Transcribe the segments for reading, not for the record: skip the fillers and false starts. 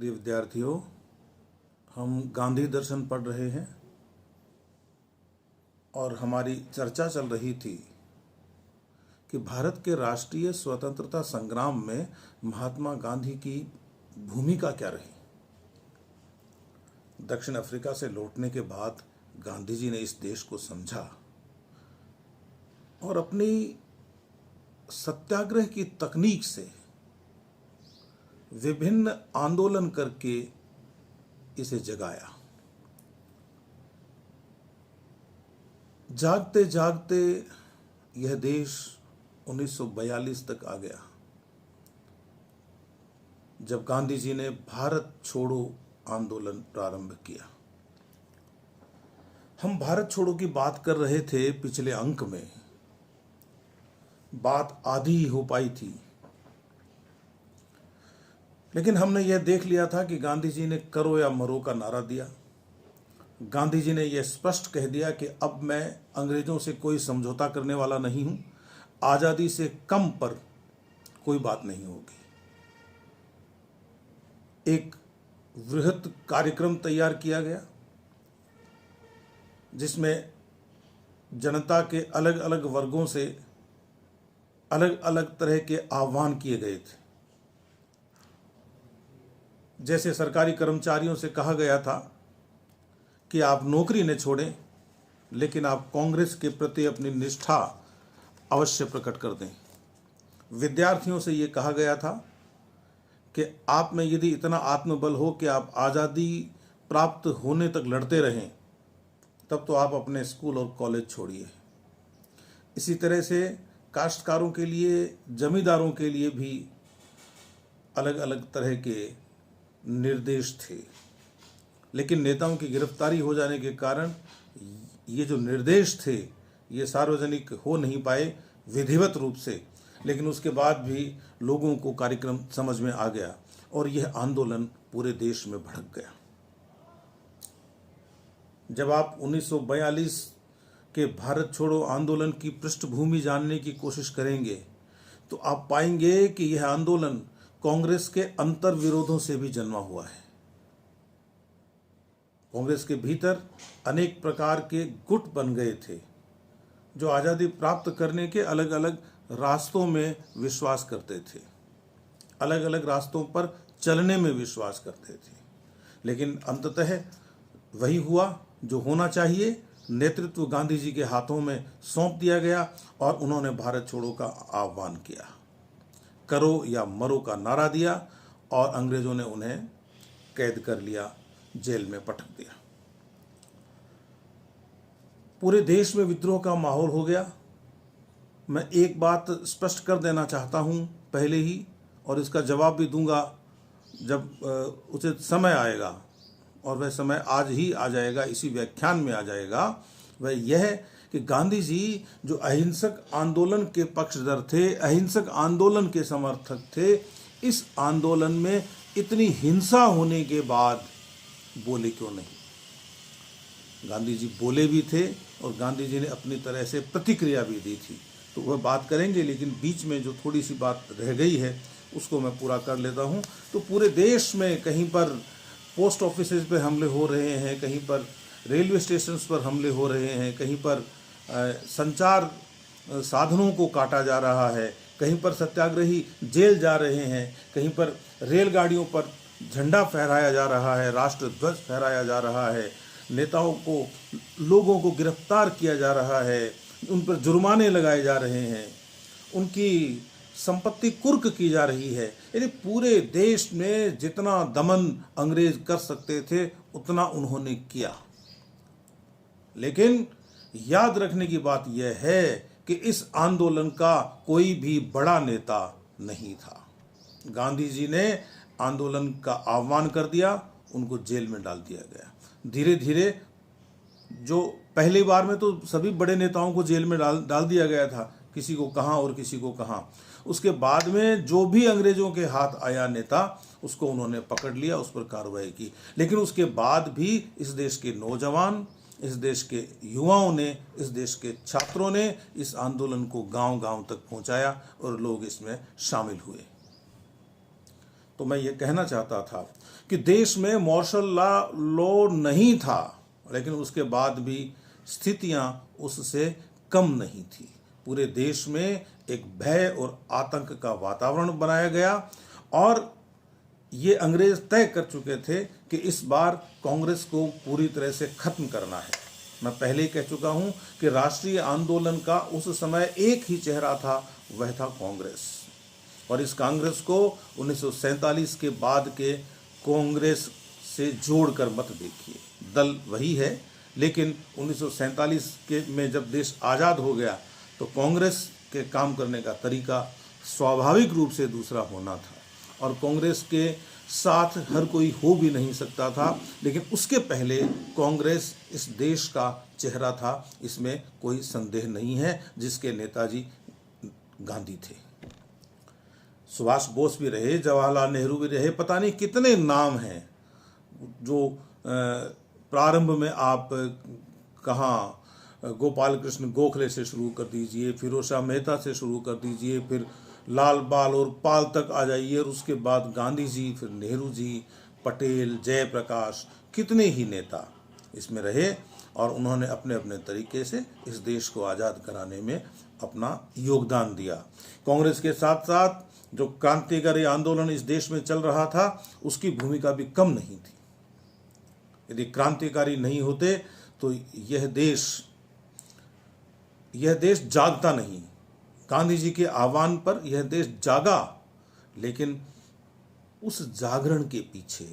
प्रिय विद्यार्थियों, हम गांधी दर्शन पढ़ रहे हैं और हमारी चर्चा चल रही थी कि भारत के राष्ट्रीय स्वतंत्रता संग्राम में महात्मा गांधी की भूमिका क्या रही। दक्षिण अफ्रीका से लौटने के बाद गांधी जी ने इस देश को समझा और अपनी सत्याग्रह की तकनीक से विभिन्न आंदोलन करके इसे जगाया। जागते जागते यह देश 1942 तक आ गया, जब गांधी जी ने भारत छोड़ो आंदोलन प्रारंभ किया। हम भारत छोड़ो की बात कर रहे थे पिछले अंक में, बात आधी ही हो पाई थी, लेकिन हमने यह देख लिया था कि गांधी जी ने करो या मरो का नारा दिया। गांधी जी ने यह स्पष्ट कह दिया कि अब मैं अंग्रेजों से कोई समझौता करने वाला नहीं हूं, आजादी से कम पर कोई बात नहीं होगी। एक वृहत कार्यक्रम तैयार किया गया जिसमें जनता के अलग अलग वर्गों से अलग अलग तरह के आह्वान किए गए थे। जैसे सरकारी कर्मचारियों से कहा गया था कि आप नौकरी न छोड़ें, लेकिन आप कांग्रेस के प्रति अपनी निष्ठा अवश्य प्रकट कर दें। विद्यार्थियों से ये कहा गया था कि आप में यदि इतना आत्मबल हो कि आप आज़ादी प्राप्त होने तक लड़ते रहें, तब तो आप अपने स्कूल और कॉलेज छोड़िए। इसी तरह से काश्तकारों के लिए, जमींदारों के लिए भी अलग अलग तरह के निर्देश थे, लेकिन नेताओं की गिरफ्तारी हो जाने के कारण ये जो निर्देश थे ये सार्वजनिक हो नहीं पाए विधिवत रूप से, लेकिन उसके बाद भी लोगों को कार्यक्रम समझ में आ गया और यह आंदोलन पूरे देश में भड़क गया। जब आप 1942 के भारत छोड़ो आंदोलन की पृष्ठभूमि जानने की कोशिश करेंगे तो आप पाएंगे कि यह आंदोलन कांग्रेस के अंतर विरोधों से भी जन्मा हुआ है। कांग्रेस के भीतर अनेक प्रकार के गुट बन गए थे जो आज़ादी प्राप्त करने के अलग अलग रास्तों में विश्वास करते थे, अलग अलग रास्तों पर चलने में विश्वास करते थे, लेकिन अंततः वही हुआ जो होना चाहिए। नेतृत्व गांधी जी के हाथों में सौंप दिया गया और उन्होंने भारत छोड़ो का आह्वान किया, करो या मरो का नारा दिया और अंग्रेजों ने उन्हें कैद कर लिया, जेल में पटक दिया। पूरे देश में विद्रोह का माहौल हो गया। मैं एक बात स्पष्ट कर देना चाहता हूं पहले ही, और इसका जवाब भी दूंगा जब उचित समय आएगा, और वह समय आज ही आ जाएगा, इसी व्याख्यान में आ जाएगा। वह यह है कि गांधी जी जो अहिंसक आंदोलन के पक्षधर थे, अहिंसक आंदोलन के समर्थक थे, इस आंदोलन में इतनी हिंसा होने के बाद बोले क्यों नहीं। गांधी जी बोले भी थे और गांधी जी ने अपनी तरह से प्रतिक्रिया भी दी थी, तो वह बात करेंगे, लेकिन बीच में जो थोड़ी सी बात रह गई है उसको मैं पूरा कर लेता हूं। तो पूरे देश में कहीं पर पोस्ट ऑफिसेज पे हमले हो रहे हैं, कहीं पर रेलवे स्टेशंस पर हमले हो रहे हैं, कहीं पर संचार साधनों को काटा जा रहा है, कहीं पर सत्याग्रही जेल जा रहे हैं, कहीं पर रेलगाड़ियों पर झंडा फहराया जा रहा है, राष्ट्रध्वज फहराया जा रहा है, नेताओं को, लोगों को गिरफ्तार किया जा रहा है, उन पर जुर्माने लगाए जा रहे हैं, उनकी संपत्ति कुर्क की जा रही है। यानी पूरे देश में जितना दमन अंग्रेज कर सकते थे उतना उन्होंने किया। लेकिन याद रखने की बात यह है कि इस आंदोलन का कोई भी बड़ा नेता नहीं था। गांधी जी ने आंदोलन का आह्वान कर दिया, उनको जेल में डाल दिया गया। धीरे धीरे जो पहली बार में तो सभी बड़े नेताओं को जेल में डाल दिया गया था, किसी को कहाँ और किसी को कहाँ। उसके बाद में जो भी अंग्रेजों के हाथ आया नेता, उसको उन्होंने पकड़ लिया, उस पर कार्रवाई की। लेकिन उसके बाद भी इस देश के नौजवान, इस देश के युवाओं ने, इस देश के छात्रों ने इस आंदोलन को गांव-गांव तक पहुंचाया और लोग इसमें शामिल हुए। तो मैं ये कहना चाहता था कि देश में मार्शल लॉ नहीं था, लेकिन उसके बाद भी स्थितियां उससे कम नहीं थी। पूरे देश में एक भय और आतंक का वातावरण बनाया गया और ये अंग्रेज तय कर चुके थे कि इस बार कांग्रेस को पूरी तरह से खत्म करना है। मैं पहले ही कह चुका हूं कि राष्ट्रीय आंदोलन का उस समय एक ही चेहरा था, वह था कांग्रेस। और इस कांग्रेस को 1947 के बाद के कांग्रेस से जोड़कर मत देखिए, दल वही है, लेकिन 1947 के में जब देश आज़ाद हो गया तो कांग्रेस के काम करने का तरीका स्वाभाविक रूप से दूसरा होना था और कांग्रेस के साथ हर कोई हो भी नहीं सकता था, लेकिन उसके पहले कांग्रेस इस देश का चेहरा था, इसमें कोई संदेह नहीं है, जिसके नेताजी गांधी थे। सुभाष बोस भी रहे, जवाहरलाल नेहरू भी रहे, पता नहीं कितने नाम हैं जो प्रारंभ में आप कहाँ गोपाल कृष्ण गोखले से शुरू कर दीजिए, फिरोज शाह मेहता से शुरू कर दीजिए, फिर लाल बाल और पाल तक आ जाइए और उसके बाद गांधी जी, फिर नेहरू जी, पटेल, जयप्रकाश, कितने ही नेता इसमें रहे और उन्होंने अपने अपने तरीके से इस देश को आज़ाद कराने में अपना योगदान दिया। कांग्रेस के साथ साथ जो क्रांतिकारी आंदोलन इस देश में चल रहा था उसकी भूमिका भी कम नहीं थी। यदि क्रांतिकारी नहीं होते तो यह देश जागता नहीं। गांधी जी के आह्वान पर यह देश जागा, लेकिन उस जागरण के पीछे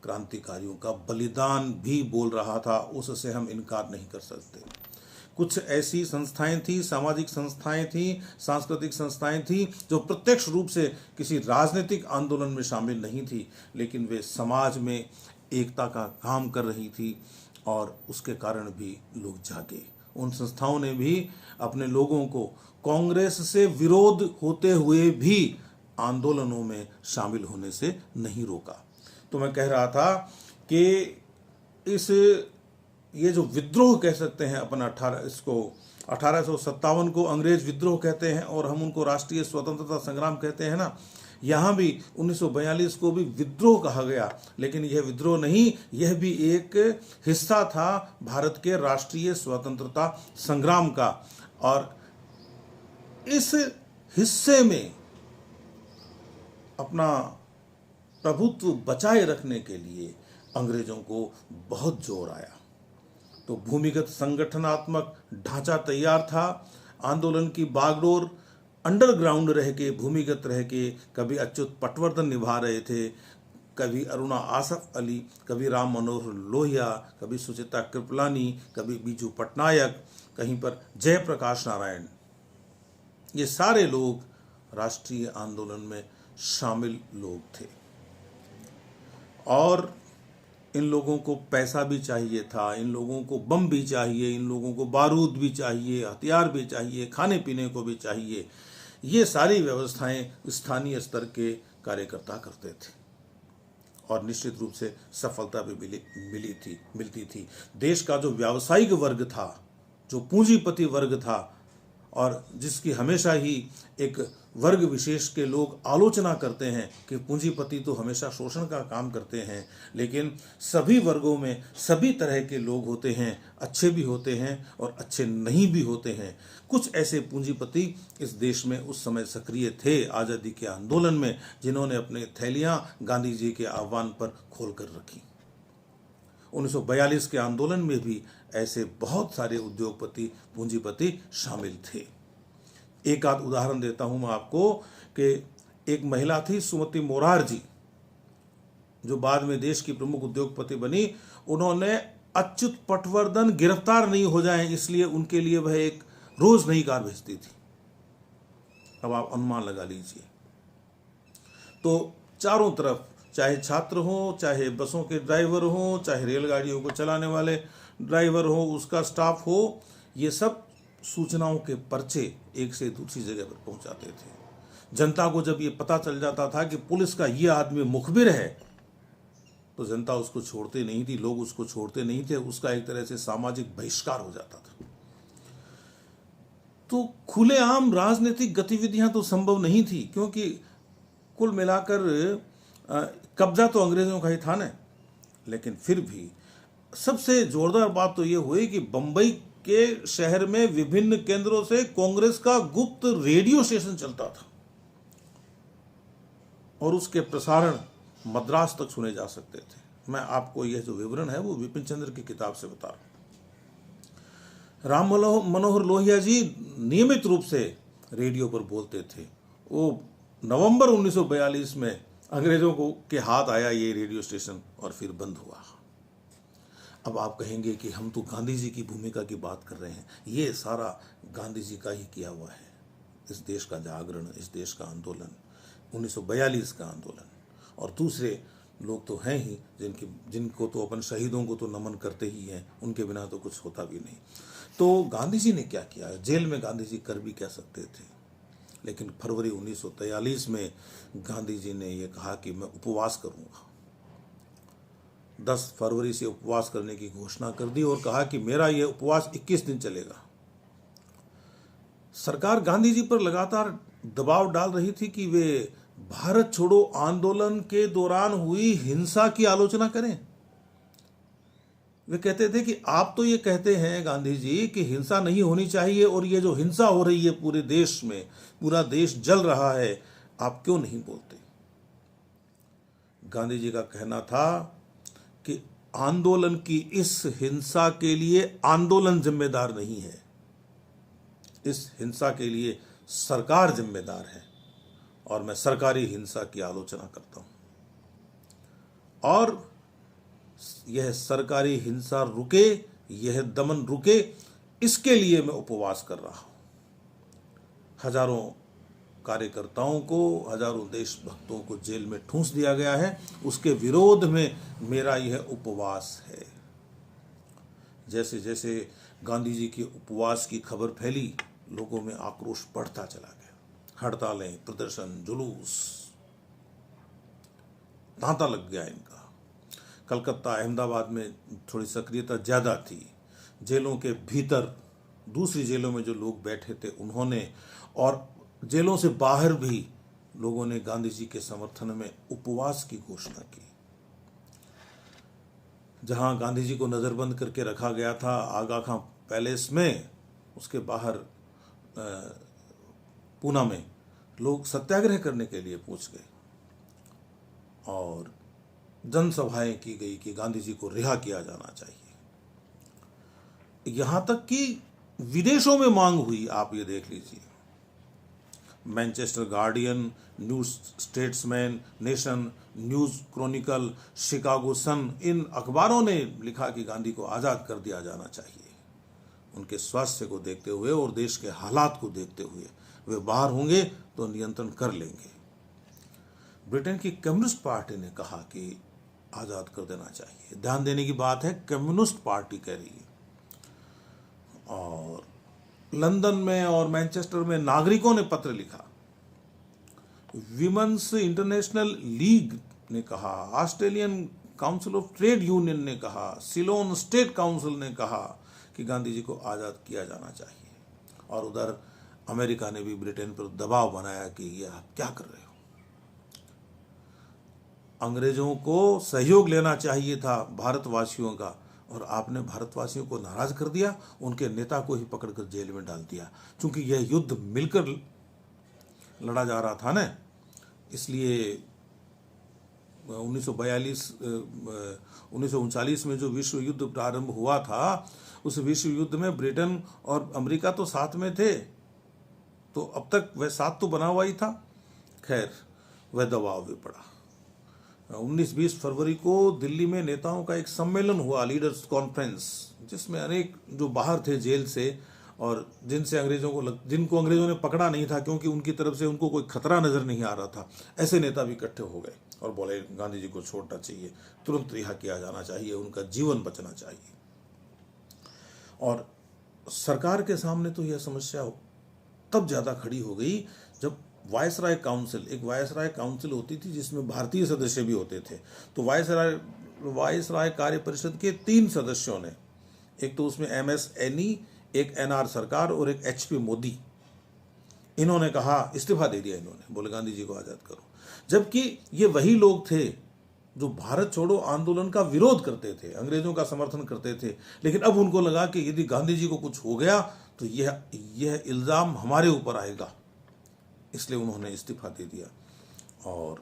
क्रांतिकारियों का बलिदान भी बोल रहा था, उससे हम इनकार नहीं कर सकते। कुछ ऐसी संस्थाएं थी, सामाजिक संस्थाएं थी, सांस्कृतिक संस्थाएं थी जो प्रत्यक्ष रूप से किसी राजनीतिक आंदोलन में शामिल नहीं थी, लेकिन वे समाज में एकता का काम कर रही थी और उसके कारण भी लोग जागे। उन संस्थाओं ने भी अपने लोगों को कांग्रेस से विरोध होते हुए भी आंदोलनों में शामिल होने से नहीं रोका। तो मैं कह रहा था कि ये जो विद्रोह कह सकते हैं अपन 1857 को अंग्रेज विद्रोह कहते हैं और हम उनको राष्ट्रीय स्वतंत्रता संग्राम कहते हैं ना, यहाँ भी 1942 को भी विद्रोह कहा गया, लेकिन यह विद्रोह नहीं, यह भी एक हिस्सा था भारत के राष्ट्रीय स्वतंत्रता संग्राम का। और इस हिस्से में अपना प्रभुत्व बचाए रखने के लिए अंग्रेजों को बहुत जोर आया। तो भूमिगत संगठनात्मक ढांचा तैयार था, आंदोलन की बागडोर अंडरग्राउंड रह के, भूमिगत रह के कभी अच्युत पटवर्धन निभा रहे थे, कभी अरुणा आसफ अली, कभी राम मनोहर लोहिया, कभी सुचिता कृपलानी, कभी बीजू पटनायक, कहीं पर जयप्रकाश नारायण। ये सारे लोग राष्ट्रीय आंदोलन में शामिल लोग थे और इन लोगों को पैसा भी चाहिए था, इन लोगों को बम भी चाहिए, इन लोगों को बारूद भी चाहिए, हथियार भी चाहिए, खाने पीने को भी चाहिए। ये सारी व्यवस्थाएं स्थानीय स्तर के कार्यकर्ता करते थे और निश्चित रूप से सफलता भी मिलती थी। देश का जो व्यावसायिक वर्ग था, जो पूंजीपति वर्ग था और जिसकी हमेशा ही एक वर्ग विशेष के लोग आलोचना करते हैं कि पूंजीपति तो हमेशा शोषण का काम करते हैं, लेकिन सभी वर्गों में सभी तरह के लोग होते हैं, अच्छे भी होते हैं और अच्छे नहीं भी होते हैं। कुछ ऐसे पूंजीपति इस देश में उस समय सक्रिय थे आज़ादी के आंदोलन में, जिन्होंने अपने थैलियां गांधी जी के आह्वान पर खोल कर रखी। 1942 के आंदोलन में भी ऐसे बहुत सारे उद्योगपति पूंजीपति शामिल थे। एक आध उदाहरण देता हूं मैं आपको कि एक महिला थी सुमति मोरारजी, जो बाद में देश की प्रमुख उद्योगपति बनी। उन्होंने अच्युत पटवर्धन गिरफ्तार नहीं हो जाएं इसलिए उनके लिए वह एक रोज नई कार भेजती थी। अब आप अनुमान लगा लीजिए। तो चारों तरफ, चाहे छात्र हो, चाहे बसों के ड्राइवर हो, चाहे रेलगाड़ियों को चलाने वाले ड्राइवर हो, उसका स्टाफ हो, ये सब सूचनाओं के पर्चे एक से दूसरी जगह पर पहुंचाते थे। जनता को जब ये पता चल जाता था कि पुलिस का ये आदमी मुखबिर है, तो जनता उसको छोड़ते नहीं थी, लोग उसको छोड़ते नहीं थे, उसका एक तरह से सामाजिक बहिष्कार हो जाता था। तो खुलेआम राजनीतिक गतिविधियां तो संभव नहीं थी, क्योंकि कुल मिलाकर कब्जा तो अंग्रेज़ों का ही था ना, लेकिन फिर भी सबसे जोरदार बात तो ये हुई कि बम्बई के शहर में विभिन्न केंद्रों से कांग्रेस का गुप्त रेडियो स्टेशन चलता था और उसके प्रसारण मद्रास तक सुने जा सकते थे। मैं आपको यह जो विवरण है वो विपिन चंद्र की किताब से बता रहा हूँ। राम मनोहर लोहिया जी नियमित रूप से रेडियो पर बोलते थे। वो नवंबर 1942 में अंग्रेजों को के हाथ आया ये रेडियो स्टेशन और फिर बंद हुआ। अब आप कहेंगे कि हम तो गांधी जी की भूमिका की बात कर रहे हैं। ये सारा गांधी जी का ही किया हुआ है। इस देश का जागरण, इस देश का आंदोलन, 1942 का आंदोलन, और दूसरे लोग तो हैं ही जिनको तो अपन शहीदों को तो नमन करते ही हैं, उनके बिना तो कुछ होता भी नहीं। तो गांधी जी ने क्या किया? जेल में गांधी जी कर भी क्या सकते थे, लेकिन फरवरी 1943 में गांधी जी ने यह कहा कि मैं उपवास करूंगा। 10 फरवरी से उपवास करने की घोषणा कर दी और कहा कि मेरा यह उपवास 21 दिन चलेगा। सरकार गांधी जी पर लगातार दबाव डाल रही थी कि वे भारत छोड़ो आंदोलन के दौरान हुई हिंसा की आलोचना करें। वे कहते थे कि आप तो ये कहते हैं गांधी जी कि हिंसा नहीं होनी चाहिए, और ये जो हिंसा हो रही है पूरे देश में, पूरा देश जल रहा है, आप क्यों नहीं बोलते? गांधी जी का कहना था कि आंदोलन की इस हिंसा के लिए आंदोलन जिम्मेदार नहीं है, इस हिंसा के लिए सरकार जिम्मेदार है, और मैं सरकारी हिंसा की आलोचना करता हूं, और यह सरकारी हिंसा रुके, यह दमन रुके, इसके लिए मैं उपवास कर रहा हूं। हजारों कार्यकर्ताओं को, हजारों देशभक्तों को जेल में ठूंस दिया गया है, उसके विरोध में मेरा यह उपवास है। जैसे जैसे गांधी जी के उपवास की खबर फैली, लोगों में आक्रोश बढ़ता चला गया। हड़तालें, प्रदर्शन, जुलूस, तांता लग गया इनका। कलकत्ता, अहमदाबाद में थोड़ी सक्रियता ज़्यादा थी। जेलों के भीतर, दूसरी जेलों में जो लोग बैठे थे उन्होंने, और जेलों से बाहर भी लोगों ने गांधी जी के समर्थन में उपवास की घोषणा की। जहां गांधी जी को नज़रबंद करके रखा गया था आगा खां पैलेस में, उसके बाहर पूना में लोग सत्याग्रह करने के लिए पहुंच गए और जनसभाएं की गई कि गांधी जी को रिहा किया जाना चाहिए। यहां तक कि विदेशों में मांग हुई, आप ये देख लीजिए। Manchester Guardian, News Statesman, Nation, News Chronicle, Chicago Sun, इन अखबारों ने लिखा कि गांधी को आज़ाद कर दिया जाना चाहिए। उनके स्वास्थ्य को देखते हुए और देश के हालात को देखते हुए वे बाहर होंगे तो नियंत्रण कर लेंगे। ब्रिटेन की कम्युनिस्ट पार्टी ने कहा कि आज़ाद कर देना चाहिए। ध्यान देने की बात है, कम्युनिस्ट पार्टी कह रही है। और लंदन में और मैनचेस्टर में नागरिकों ने पत्र लिखा। विमेंस इंटरनेशनल लीग ने कहा, Australian council of trade union ने कहा, सिलोन स्टेट काउंसिल ने कहा कि गांधी जी को आज़ाद किया जाना चाहिए। और उधर अमेरिका ने भी ब्रिटेन पर दबाव बनाया कि ये आप क्या कर रहे हो। अंग्रेजों को सहयोग लेना चाहिए था भारतवासियों का, और आपने भारतवासियों को नाराज कर दिया, उनके नेता को ही पकड़कर जेल में डाल दिया। क्योंकि यह युद्ध मिलकर लड़ा जा रहा था ना, इसलिए 1939 में जो विश्व युद्ध प्रारंभ हुआ था, उस विश्व युद्ध में ब्रिटेन और अमेरिका तो साथ में थे, तो अब तक वह साथ तो बना हुआ ही था। खैर, वह दबाव भी पड़ा। 19-20 फरवरी को दिल्ली में नेताओं का एक सम्मेलन हुआ, लीडर्स कॉन्फ्रेंस, जिसमें अनेक जो बाहर थे जेल से और जिनको अंग्रेजों ने पकड़ा नहीं था क्योंकि उनकी तरफ से उनको कोई खतरा नजर नहीं आ रहा था, ऐसे नेता भी इकट्ठे हो गए और बोले गांधी जी को छोड़ना चाहिए, तुरंत रिहा किया जाना चाहिए, उनका जीवन बचना चाहिए। और सरकार के सामने तो यह समस्या तब ज़्यादा खड़ी हो गई जब वायसराय काउंसिल, एक वायसराय काउंसिल होती थी जिसमें भारतीय सदस्य भी होते थे। तो वायसराय कार्य परिषद के 3 सदस्यों ने, एक तो उसमें MS एनी, एक NR सरकार और एक HP मोदी, इन्होंने कहा, इस्तीफा दे दिया इन्होंने, बोले गांधी जी को आज़ाद करो। जबकि ये वही लोग थे जो भारत छोड़ो आंदोलन का विरोध करते थे, अंग्रेजों का समर्थन करते थे, लेकिन अब उनको लगा कि यदि गांधी जी को कुछ हो गया तो यह इल्ज़ाम हमारे ऊपर आएगा, इसलिए उन्होंने इस्तीफा दे दिया। और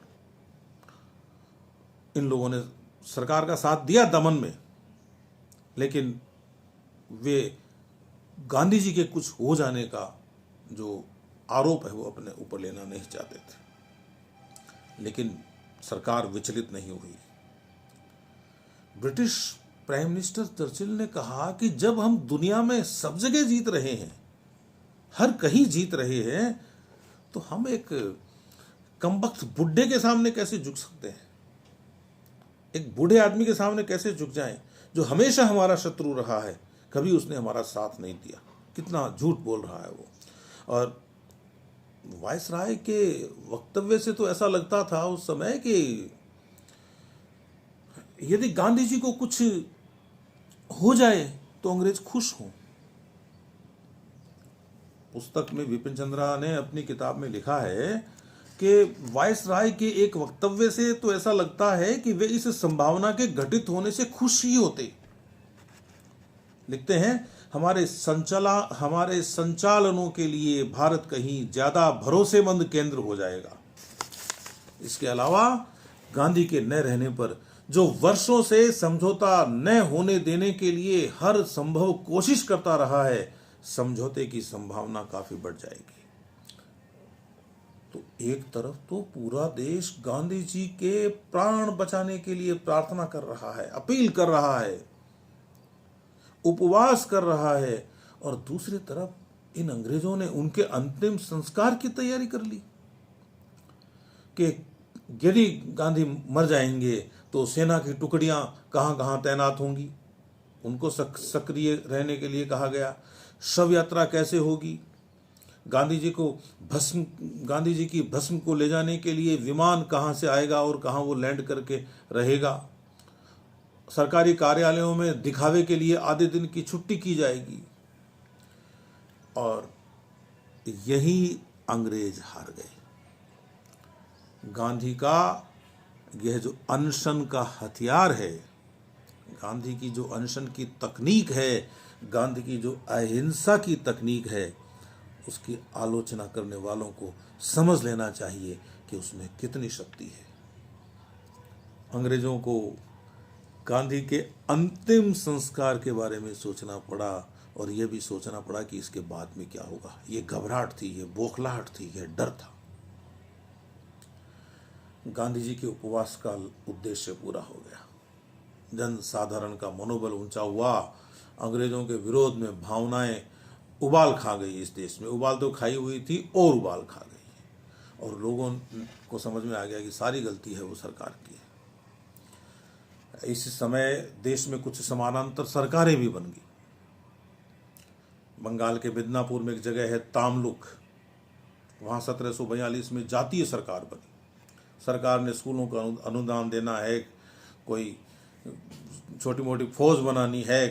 इन लोगों ने सरकार का साथ दिया दमन में, लेकिन वे गांधी जी के कुछ हो जाने का जो आरोप है वो अपने ऊपर लेना नहीं चाहते थे। लेकिन सरकार विचलित नहीं हुई। ब्रिटिश प्राइम मिनिस्टर चर्चिल ने कहा कि जब हम दुनिया में सब जगह जीत रहे हैं, हर कहीं जीत रहे हैं, तो हम एक कमबख्त बुढ़े के सामने कैसे झुक सकते हैं? एक बूढ़े आदमी के सामने कैसे झुक जाएं, जो हमेशा हमारा शत्रु रहा है, कभी उसने हमारा साथ नहीं दिया। कितना झूठ बोल रहा है वो। और वायसराय के वक्तव्य से तो ऐसा लगता था उस समय कि यदि गांधी जी को कुछ हो जाए तो अंग्रेज खुश हों। पुस्तक में विपिन चंद्रा ने अपनी किताब में लिखा है कि वायसराय के एक वक्तव्य से तो ऐसा लगता है कि वे इस संभावना के घटित होने से खुश ही होते। लिखते हैं, हमारे संचालनों के लिए भारत कहीं ज्यादा भरोसेमंद केंद्र हो जाएगा। इसके अलावा गांधी के न रहने पर जो वर्षों से समझौता न होने देने के लिए हर संभव कोशिश करता रहा है, समझौते की संभावना काफी बढ़ जाएगी। तो एक तरफ तो पूरा देश गांधी जी के प्राण बचाने के लिए प्रार्थना कर रहा है, अपील कर रहा है, उपवास कर रहा है, और दूसरी तरफ इन अंग्रेजों ने उनके अंतिम संस्कार की तैयारी कर ली कि यदि गांधी मर जाएंगे तो सेना की टुकड़ियां कहां कहां तैनात होंगी, उनको सक्रिय रहने के लिए कहा गया। शव यात्रा कैसे होगी, गांधी जी की भस्म को ले जाने के लिए विमान कहां से आएगा और कहां वो लैंड करके रहेगा। सरकारी कार्यालयों में दिखावे के लिए आधे दिन की छुट्टी की जाएगी। और यही अंग्रेज हार गए। गांधी का यह जो अनशन का हथियार है, गांधी की जो अनशन की तकनीक है, गांधी की जो अहिंसा की तकनीक है, उसकी आलोचना करने वालों को समझ लेना चाहिए कि उसमें कितनी शक्ति है। अंग्रेजों को गांधी के अंतिम संस्कार के बारे में सोचना पड़ा, और यह भी सोचना पड़ा कि इसके बाद में क्या होगा। ये घबराहट थी, ये बौखलाहट थी, यह डर था। गांधी जी के उपवास का उद्देश्य पूरा हो गया। जन साधारण का मनोबल ऊंचा हुआ। अंग्रेजों के विरोध में भावनाएं उबाल खा गई। इस देश में उबाल तो खाई हुई थी और उबाल खा गई, और लोगों को समझ में आ गया कि सारी गलती है वो सरकार की है। इस समय देश में कुछ समानांतर सरकारें भी बन गई। बंगाल के मिदनापुर में एक जगह है तामलुक, वहाँ 1742 में जातीय सरकार बनी। सरकार ने स्कूलों को अनुदान देना है, कोई छोटी मोटी फौज बनानी है,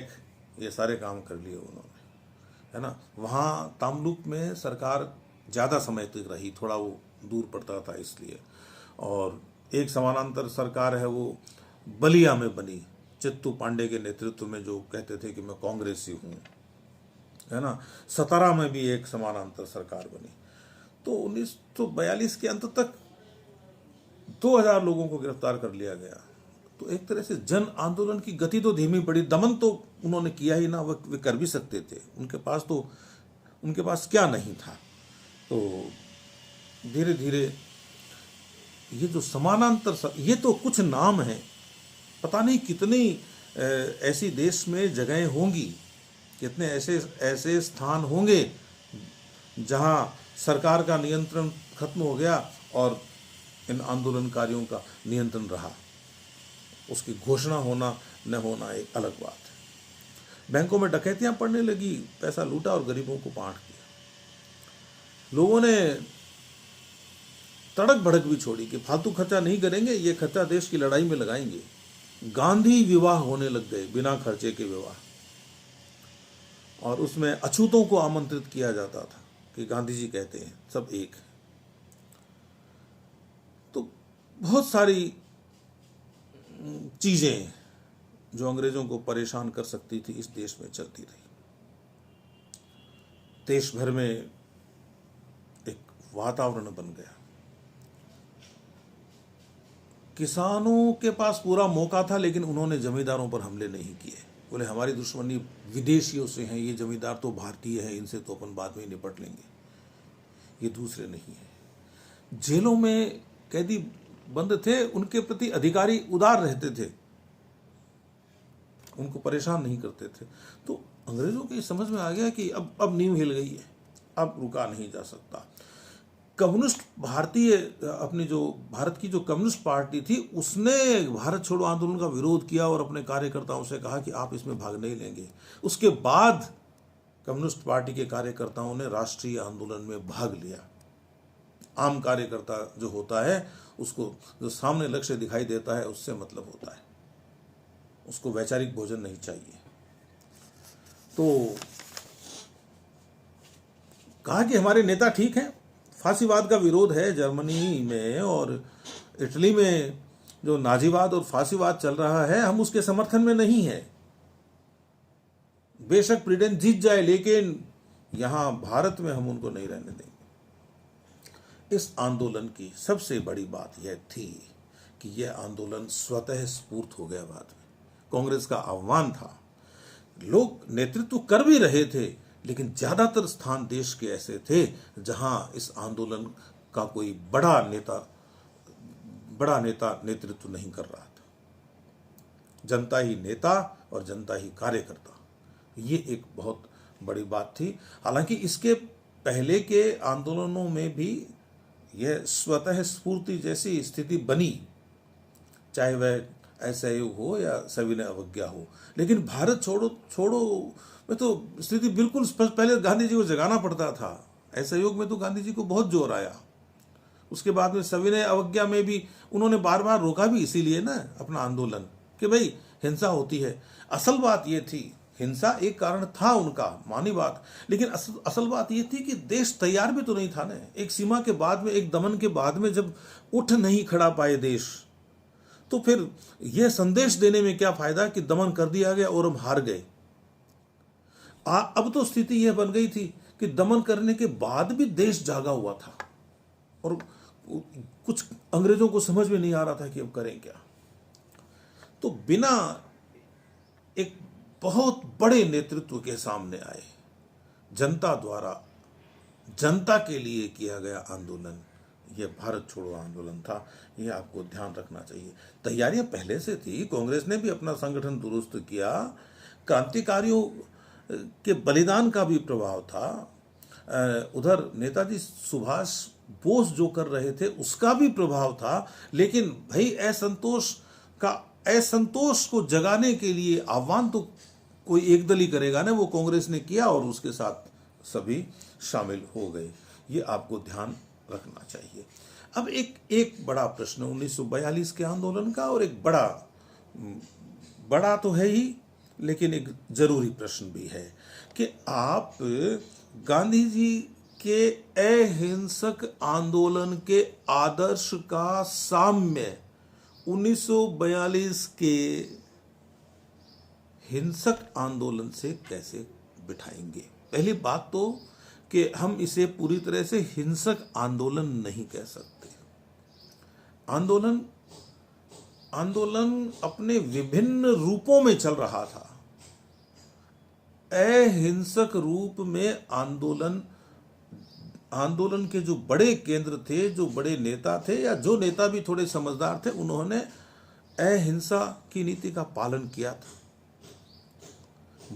ये सारे काम कर लिए उन्होंने, है ना। वहाँ तामलुक में सरकार ज़्यादा समय तक रही, थोड़ा वो दूर पड़ता था इसलिए। और एक समानांतर सरकार है वो बलिया में बनी, चित्तू पांडे के नेतृत्व में, जो कहते थे कि मैं कांग्रेसी हूँ, है ना। सतारा में भी एक समानांतर सरकार बनी। तो 1942 के अंत तक 2000 लोगों को गिरफ्तार कर लिया गया। तो एक तरह से जन आंदोलन की गति तो धीमी पड़ी। दमन तो उन्होंने किया ही ना, वे कर भी सकते थे, उनके पास क्या नहीं था। तो धीरे धीरे ये जो समानांतर, ये तो कुछ नाम है, पता नहीं कितनी ऐसी देश में जगहें होंगी, कितने ऐसे स्थान होंगे जहां सरकार का नियंत्रण खत्म हो गया और इन आंदोलनकारियों का नियंत्रण रहा। उसकी घोषणा होना न होना एक अलग बात है। बैंकों में डकैतियां पड़ने लगी, पैसा लूटा और गरीबों को बांट दिया। लोगों ने तड़क भड़क भी छोड़ी कि फालतू खर्चा नहीं करेंगे, ये खर्चा देश की लड़ाई में लगाएंगे। गांधी विवाह होने लग गए, बिना खर्चे के विवाह, और उसमें अछूतों को आमंत्रित किया जाता था कि गांधी जी कहते हैं सब एक। तो बहुत सारी चीज़ें जो अंग्रेज़ों को परेशान कर सकती थी इस देश में चलती रही। देश भर में एक वातावरण बन गया। किसानों के पास पूरा मौका था, लेकिन उन्होंने जमींदारों पर हमले नहीं किए। बोले हमारी दुश्मनी विदेशियों से है, ये जमींदार तो भारतीय है, इनसे तो अपन बाद में निपट लेंगे, ये दूसरे नहीं है। जेलों में कैदी बंद थे, उनके प्रति अधिकारी उदार रहते थे, उनको परेशान नहीं करते थे। तो अंग्रेजों की समझ में आ गया कि अब नींव हिल गई है, अब रुका नहीं जा सकता। कम्युनिस्ट भारतीय अपनी जो भारत की जो कम्युनिस्ट पार्टी थी, उसने भारत छोड़ो आंदोलन का विरोध किया और अपने कार्यकर्ताओं से कहा कि आप इसमें भाग नहीं लेंगे। उसके बाद कम्युनिस्ट पार्टी के कार्यकर्ताओं ने राष्ट्रीय आंदोलन में भाग लिया। आम कार्यकर्ता जो होता है, उसको जो सामने लक्ष्य दिखाई देता है उससे मतलब होता है, उसको वैचारिक भोजन नहीं चाहिए। तो कहा कि हमारे नेता ठीक हैं, फांसीवाद का विरोध है जर्मनी में और इटली में, जो नाजीवाद और फांसीवाद चल रहा है, हम उसके समर्थन में नहीं है। बेशक प्रीडेंस जीत जाए, लेकिन यहां भारत में हम उनको नहीं रहने देंगे। इस आंदोलन की सबसे बड़ी बात यह थी कि यह आंदोलन स्वतः स्फूर्त हो गया। बाद में कांग्रेस का आह्वान था, लोग नेतृत्व कर भी रहे थे, लेकिन ज्यादातर स्थान देश के ऐसे थे जहां इस आंदोलन का कोई बड़ा नेता नेतृत्व नहीं कर रहा था। जनता ही नेता और जनता ही कार्यकर्ता, ये एक बहुत बड़ी बात थी। हालांकि इसके पहले के आंदोलनों में भी यह स्वतः स्फूर्ति जैसी स्थिति बनी, चाहे वह असहयोग हो या सविनय अवज्ञा हो। लेकिन भारत छोड़ो में तो स्थिति बिल्कुल स्पष्ट, पहले गांधी जी को जगाना पड़ता था। असहयोग में तो गांधी जी को बहुत जोर आया। उसके बाद में सविनय अवज्ञा में भी उन्होंने बार बार रोका भी इसीलिए ना अपना आंदोलन, कि भाई हिंसा होती है। असल बात ये थी, हिंसा एक कारण था उनका, मानी बात, लेकिन असल बात ये थी कि देश तैयार भी तो नहीं था ना। एक सीमा के बाद में, एक दमन के बाद में जब उठ नहीं खड़ा पाए देश, तो फिर यह संदेश देने में क्या फायदा कि दमन कर दिया गया और हम हार गए। अब तो स्थिति यह बन गई थी कि दमन करने के बाद भी देश जागा हुआ था और कुछ अंग्रेजों को समझ में नहीं आ रहा था कि अब करें क्या। तो बिना एक बहुत बड़े नेतृत्व के सामने आए, जनता द्वारा जनता के लिए किया गया आंदोलन, यह भारत छोड़ो आंदोलन था। यह आपको ध्यान रखना चाहिए। तैयारियां पहले से थी, कांग्रेस ने भी अपना संगठन दुरुस्त किया, क्रांतिकारियों के बलिदान का भी प्रभाव था, उधर नेताजी सुभाष बोस जो कर रहे थे उसका भी प्रभाव था। लेकिन भाई असंतोष को जगाने के लिए आह्वान तो कोई एक दल ही करेगा ना, वो कांग्रेस ने किया और उसके साथ सभी शामिल हो गए। ये आपको ध्यान रखना चाहिए। अब एक बड़ा प्रश्न 1942 के आंदोलन का, और एक बड़ा तो है ही, लेकिन एक जरूरी प्रश्न भी है कि आप गांधी जी के अहिंसक आंदोलन के आदर्श का साम्य 1942 के हिंसक आंदोलन से कैसे बिठाएंगे। पहली बात तो कि हम इसे पूरी तरह से हिंसक आंदोलन नहीं कह सकते। आंदोलन अपने विभिन्न रूपों में चल रहा था। अहिंसक रूप में आंदोलन के जो बड़े केंद्र थे, जो बड़े नेता थे, या जो नेता भी थोड़े समझदार थे, उन्होंने अहिंसा की नीति का पालन किया था।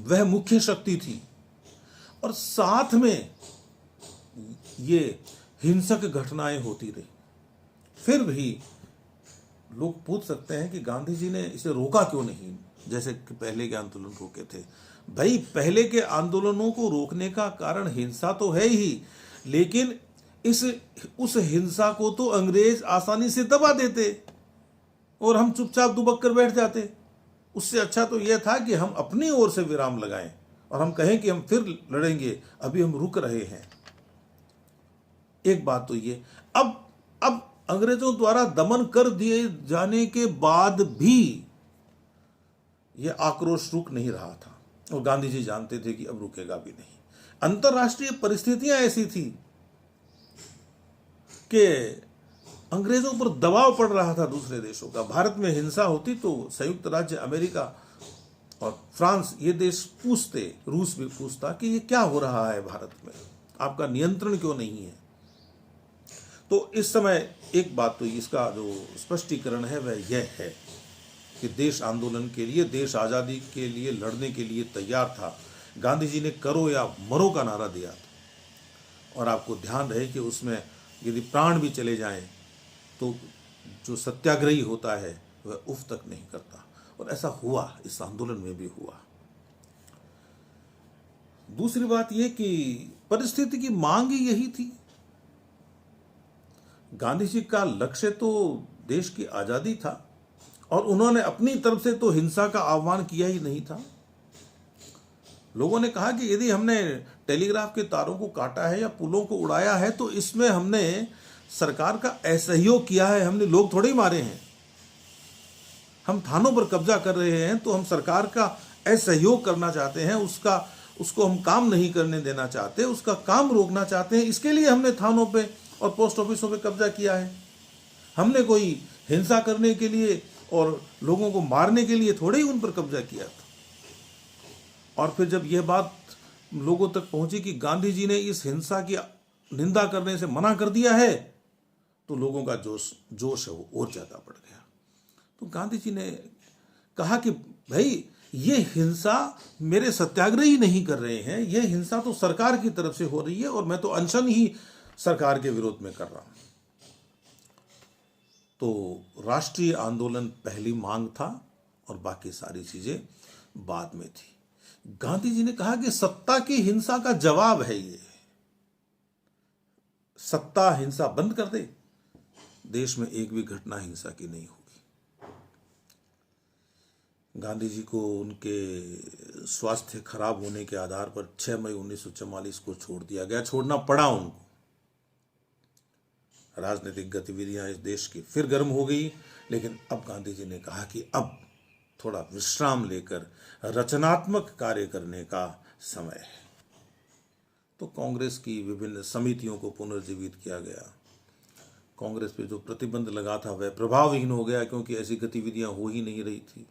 वह मुख्य शक्ति थी और साथ में ये हिंसक घटनाएं होती रही। फिर भी लोग पूछ सकते हैं कि गांधी जी ने इसे रोका क्यों नहीं, जैसे कि पहले के आंदोलन रोके थे। भाई, पहले के आंदोलनों को रोकने का कारण हिंसा तो है ही, लेकिन उस हिंसा को तो अंग्रेज आसानी से दबा देते और हम चुपचाप दुबक कर बैठ जाते। उससे अच्छा तो यह था कि हम अपनी ओर से विराम लगाएं और हम कहें कि हम फिर लड़ेंगे, अभी हम रुक रहे हैं। एक बात तो ये। अब अंग्रेजों द्वारा दमन कर दिए जाने के बाद भी यह आक्रोश रुक नहीं रहा था और गांधी जी जानते थे कि अब रुकेगा भी नहीं। अंतर्राष्ट्रीय परिस्थितियां ऐसी थी कि अंग्रेजों पर दबाव पड़ रहा था दूसरे देशों का। भारत में हिंसा होती तो संयुक्त राज्य अमेरिका और फ्रांस ये देश पूछते, रूस भी पूछता कि ये क्या हो रहा है भारत में, आपका नियंत्रण क्यों नहीं है। तो इस समय एक बात तो इसका जो स्पष्टीकरण है वह यह है कि देश आंदोलन के लिए, देश आज़ादी के लिए लड़ने के लिए तैयार था। गांधी जी ने करो या मरो का नारा दिया था और आपको ध्यान रहे कि उसमें यदि प्राण भी चले जाएं तो जो सत्याग्रही होता है वह उफ तक नहीं करता, और ऐसा हुआ, इस आंदोलन में भी हुआ। दूसरी बात यह कि परिस्थिति की मांग ही यही थी। गांधी जी का लक्ष्य तो देश की आजादी था और उन्होंने अपनी तरफ से तो हिंसा का आह्वान किया ही नहीं था। लोगों ने कहा कि यदि हमने टेलीग्राफ के तारों को काटा है या पुलों को उड़ाया है तो इसमें हमने सरकार का असहयोग किया है, हमने लोग थोड़े ही मारे हैं। हम थानों पर कब्जा कर रहे हैं तो हम सरकार का असहयोग करना चाहते हैं, उसको हम काम नहीं करने देना चाहते, उसका काम रोकना चाहते हैं। इसके लिए हमने थानों पे और पोस्ट ऑफिसों पे कब्जा किया है। हमने कोई हिंसा करने के लिए और लोगों को मारने के लिए थोड़े ही उन पर कब्जा किया था। और फिर जब यह बात लोगों तक पहुंची कि गांधी जी ने इस हिंसा की निंदा करने से मना कर दिया है तो लोगों का जोश है वो और ज्यादा बढ़ गया। तो गांधी जी ने कहा कि भाई ये हिंसा मेरे सत्याग्रही नहीं कर रहे हैं, ये हिंसा तो सरकार की तरफ से हो रही है और मैं तो अनशन ही सरकार के विरोध में कर रहा हूं। तो राष्ट्रीय आंदोलन पहली मांग था और बाकी सारी चीजें बाद में थी। गांधी जी ने कहा कि सत्ता की हिंसा का जवाब है ये, सत्ता हिंसा बंद कर दे, देश में एक भी घटना हिंसा की नहीं होगी। गांधी जी को उनके स्वास्थ्य खराब होने के आधार पर 6 मई 1944 को छोड़ दिया गया, छोड़ना पड़ा उनको। राजनीतिक गतिविधियां इस देश की फिर गर्म हो गई, लेकिन अब गांधी जी ने कहा कि अब थोड़ा विश्राम लेकर रचनात्मक कार्य करने का समय है। तो कांग्रेस की विभिन्न समितियों को पुनर्जीवित किया गया। कांग्रेस पे जो प्रतिबंध लगा था वह प्रभावहीन हो गया क्योंकि ऐसी गतिविधियां हो ही नहीं रही थी।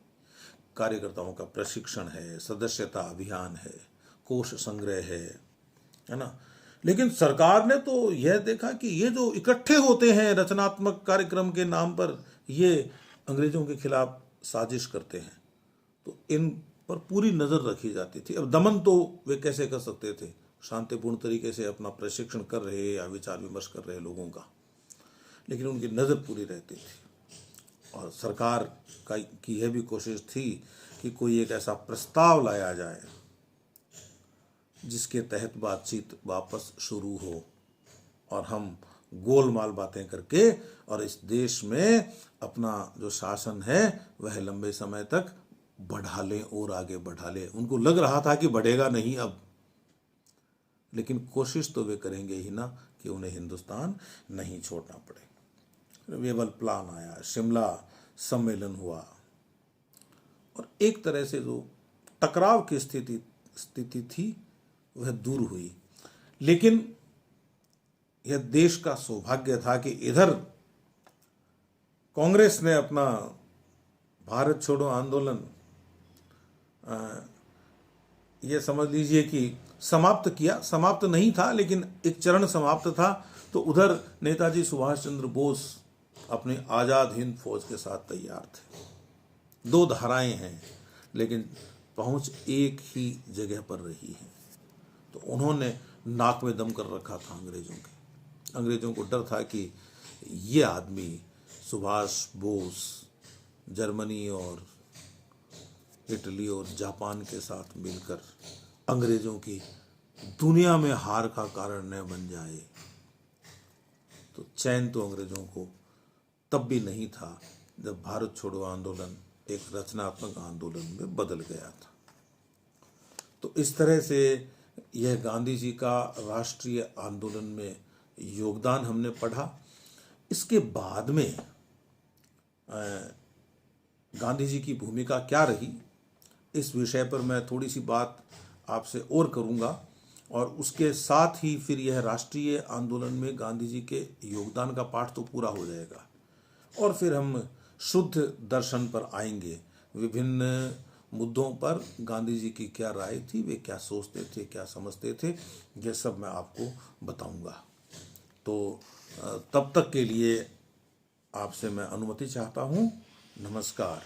कार्यकर्ताओं का प्रशिक्षण है, सदस्यता अभियान है, कोष संग्रह है ना। लेकिन सरकार ने तो यह देखा कि ये जो इकट्ठे होते हैं रचनात्मक कार्यक्रम के नाम पर, ये अंग्रेजों के खिलाफ साजिश करते हैं, तो इन पर पूरी नजर रखी जाती थी। अब दमन तो वे कैसे कर सकते थे, शांतिपूर्ण तरीके से अपना प्रशिक्षण कर रहे या विचार विमर्श कर रहे लोगों का, लेकिन उनकी नजर पूरी रहती थी। और सरकार की यह भी कोशिश थी कि कोई एक ऐसा प्रस्ताव लाया जाए जिसके तहत बातचीत वापस शुरू हो और हम गोलमाल बातें करके और इस देश में अपना जो शासन है वह लंबे समय तक बढ़ा लें और आगे बढ़ा लें। उनको लग रहा था कि बढ़ेगा नहीं अब, लेकिन कोशिश तो वे करेंगे ही ना कि उन्हें हिंदुस्तान नहीं छोड़ना पड़े। वेबल प्लान आया, शिमला सम्मेलन हुआ और एक तरह से जो टकराव की स्थिति थी वह दूर हुई। लेकिन यह देश का सौभाग्य था कि इधर कांग्रेस ने अपना भारत छोड़ो आंदोलन यह समझ लीजिए कि समाप्त किया। समाप्त नहीं था लेकिन एक चरण समाप्त था। तो उधर नेताजी सुभाष चंद्र बोस अपनी आज़ाद हिंद फौज के साथ तैयार थे। दो धाराएं हैं लेकिन पहुंच एक ही जगह पर रही है। तो उन्होंने नाक में दम कर रखा था अंग्रेजों को डर था कि ये आदमी सुभाष बोस जर्मनी और इटली और जापान के साथ मिलकर अंग्रेजों की दुनिया में हार का कारण न बन जाए। तो चैन तो अंग्रेजों को तब भी नहीं था जब भारत छोड़ो आंदोलन एक रचनात्मक आंदोलन में बदल गया था। तो इस तरह से यह गांधी जी का राष्ट्रीय आंदोलन में योगदान हमने पढ़ा। इसके बाद में गांधी जी की भूमिका क्या रही, इस विषय पर मैं थोड़ी सी बात आपसे और करूंगा, और उसके साथ ही फिर यह राष्ट्रीय आंदोलन में गांधी जी के योगदान का पाठ तो पूरा हो जाएगा, और फिर हम शुद्ध दर्शन पर आएंगे। विभिन्न मुद्दों पर गांधी जी की क्या राय थी, वे क्या सोचते थे, क्या समझते थे, ये सब मैं आपको बताऊंगा। तो तब तक के लिए आपसे मैं अनुमति चाहता हूँ। नमस्कार।